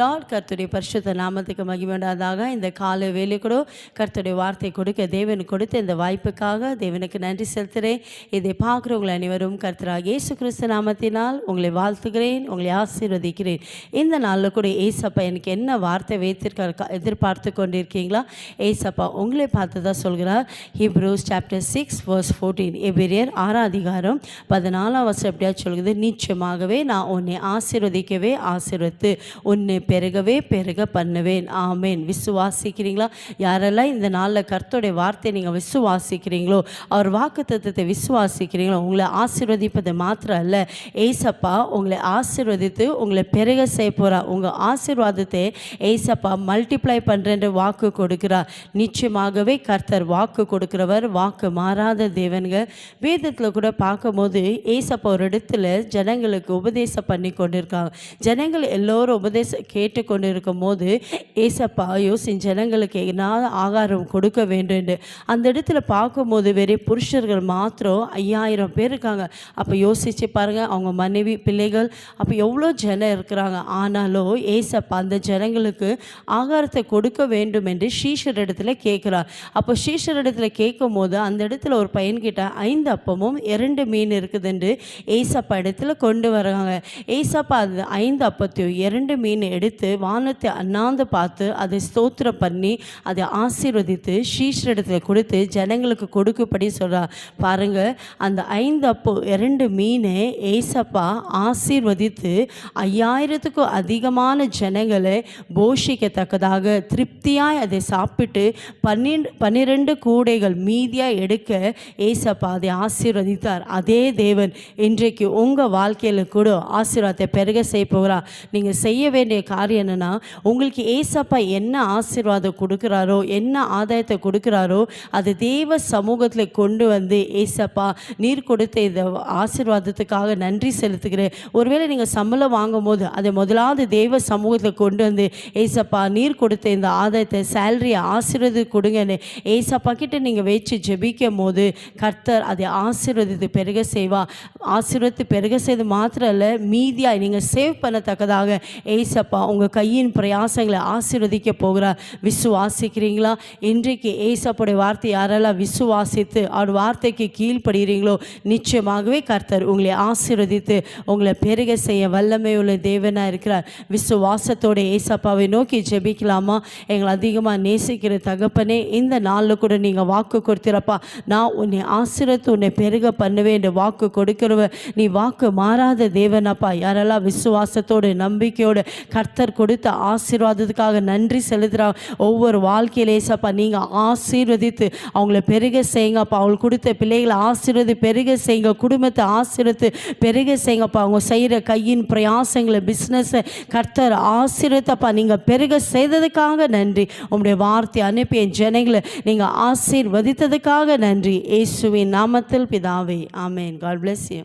Lord. கர்த்தருடைய பரிசுத்த நாமத்துக்கு மகிமை உண்டாதாக. இந்த காலை வேலை கூட கர்த்தருடைய வார்த்தை கொடுக்க தேவன் கொடுத்த இந்த வாய்ப்புக்காக தேவனுக்கு நன்றி செலுத்துகிறேன். இதை பார்க்குறவங்களை அனைவரும் கர்த்தராக இயேசு கிறிஸ்து நாமத்தினால் உங்களை வாழ்த்துகிறேன், உங்களை ஆசீர்வதிக்கிறேன். இந்த நாளில் கூட ஏசப்பா எனக்கு என்ன வார்த்தை வைத்திருக்க எதிர்பார்த்து கொண்டிருக்கீங்களா? ஏசப்பா உங்களை பார்த்து தான் சொல்கிறார். Hebrews chapter 6:14. எபிரியர் 6 அதிகாரம் 14 எப்படியா சொல்கிறது, நிச்சயமாகவே நான் உன்னை ஆசீர்வதிக்கவே ஆசீர்வதித்து உன்னை பெருகவே பெருக பண்ணுவேன். ஆமேன். விசுவாசிக்கிறீங்களா? யாரெல்லாம் இந்த நாளில் கர்த்தருடைய வார்த்தையை நீங்கள் விசுவாசிக்கிறீங்களோ, அவர் வாக்குத்தத்தத்தை விசுவாசிக்கிறீங்களோ, உங்களை ஆசீர்வதிப்பது மாத்திரம் அல்ல, ஏசப்பா உங்களை ஆசீர்வதித்து உங்களை பெருக செய்ய போகிறார். உங்கள் ஆசீர்வாதத்தை ஏசப்பா மல்டிப்ளை பண்ணுறேன் வாக்கு கொடுக்கிறார். நிச்சயமாகவே கர்த்தர் வாக்கு கொடுக்கிறவர், வாக்கு மாறாத தேவன்க. வேதத்தில் கூட பார்க்கும்போது ஏசப்பா ஒரு இடத்துல ஜனங்களுக்கு உபதேசம் பண்ணி கொண்டிருக்காங்க. ஜனங்கள் எல்லோரும் உபதேசம் கேட்டுக்கொண்டு இருக்கும் போது ஏசப்பா ஜனங்களுக்கு என்ன ஆகாரம் கொடுக்க வேண்டும். அந்த இடத்துல பார்க்கும்போது வெறும் புருஷர்கள் மாத்திரம் 5000 பேர் இருக்காங்க. அப்போ யோசிச்சு பாருங்கள், அவங்க மனைவி பிள்ளைகள், அப்போ எவ்வளோ ஜனம் இருக்கிறாங்க. ஆனாலும் ஏசப்பா அந்த ஜனங்களுக்கு ஆகாரத்தை கொடுக்க வேண்டும் என்று சீஷர் இடத்துல கேட்குறார். அப்போ சீஷர் இடத்துல கேட்கும் போது அந்த இடத்துல ஒரு பையன்கிட்ட 5 அப்பமும் 2 மீன் இருக்குதுன்னு ஏசப்பா இடத்துல கொண்டு வராங்க. ஏசப்பா அந்த 5 அப்பத்தையும் 2 மீன் எடுத்து வானத்தை அண்ணாந்து பார்த்து அதை ஸ்தோத்திரம் பண்ணி அதை ஆசீர்வதித்து சீஷரிடத்தில் கொடுத்து ஜனங்களுக்கு கொடுக்கும்படி சொல்கிறார். பாருங்கள், அந்த 5 அப்போ 2 மீனை ஏசப்பா ஆசீர்வதித்து 5000க்கும் அதிகமான ஜனங்களை போஷிக்கத்தக்கதாக திருப்தியாய் அதை சாப்பிட்டு 12 கூடைகள் மீதியாக எடுக்க ஏசப்பா அதை ஆசீர்வதித்தார். அதே தேவன் இன்றைக்கு உங்கள் வாழ்க்கையில் கூட ஆசீர்வாதத்தை பெருக செய்ய போகிறார். நீங்கள் செய்ய வேண்டிய காரியம் என்னென்னா, உங்களுக்கு ஏசப்பா என்ன ஆசீர்வாதம் கொடுக்குறாரோ, என்ன ஆதாயத்தை கொடுக்குறாரோ, அது தேவ சமூகத்தில் கொண்டு வந்து ஏசப்பா நீர் கொடுத்த இந்த ஆசீர்வாதத்துக்காக நன்றி செலுத்துகிறேன். ஒருவேளை நீங்கள் சம்பளம் வாங்கும் போது அதை முதலாவது தேவ சமூகத்தில் கொண்டு வந்து ஏசப்பா நீர் கொடுத்த இந்த ஆதாயத்தை சேலரியை ஆசீர்வாதி கொடுங்கன்னு ஏசப்பா கிட்ட நீங்கள் வச்சு ஜெபிக்கும் போது கர்த்தர் அதை ஆசீர்வதித்து பெருக செய்வா. ஆசீர்வதித்து பெருக செய்து மாத்திரம் இல்லை, மீதியாக நீங்கள் சேவ் பண்ணத்தக்கதாக ஏசப்பா உங்கள் கையின் பிரயாசங்களை ஆசீர்வதிக்க போகிறார். விசுவாசிக்கிறீங்களா? இன்றைக்கு ஏசப்போடைய வார்த்தை யாரெல்லாம் விசுவாசித்து அவர் வார்த்தைக்கு கீழ்ப்படுகிறீங்களோ, நிச்சயமாகவே கர்த்தர் உங்களை ஆசீர்வதித்து உங்களை பெருக செய்ய வல்லமை உள்ள தேவனாக இருக்கிறார். விசுவாசத்தோட ஏசப்பாவை நோக்கி ஜெபிக்கலாமா? எங்களை அதிகமாக நேசிக்கிற தகப்பனே, இந்த நாளில் கூட நீங்கள் வாக்கு கொடுத்திரப்பா, நான் உன்னை ஆசீர்வதித்து உன்னை பெருக பண்ணுவேன் என்று வாக்கு கொடுக்கிறவ நீ வாக்கு மாறாத தேவனப்பா. யாரெல்லாம் விசுவாசத்தோடு நம்பிக்கையோடு கர்த்தர் கொடுத்த ஆசீர்வாதத்துக்காக நன்றி செலுத்துகிறாங்க. ஒவ்வொரு வாழ்க்கையில ஏசப்பா நீங்கள் ஆசீர்வதித்து அவங்கள பெருக செய்யுங்கப்பா. அவங்களுக்கு கொடுத்த பிள்ளைகளை ஆசீர்வதி பெருக செய்யுங்க. குடும்பத்தை ஆசீர்வதித்து பெருக செய்யுங்கப்பா. அவங்க செய்கிற கையின் பிரயாசங்களை பிஸ்னஸை கர்த்தர் ஆசீர்வதித்தப்பா. நீங்கள் பெருக செய்ததுக்காக நன்றி. உங்களுடைய வார்த்தை அனுப்பி என் ஜனங்களை நீங்கள் ஆசீர்வதித்ததுக்காக நன்றி. இயேசுவின் நாமத்தில் பிதாவே, ஆமென். God bless you.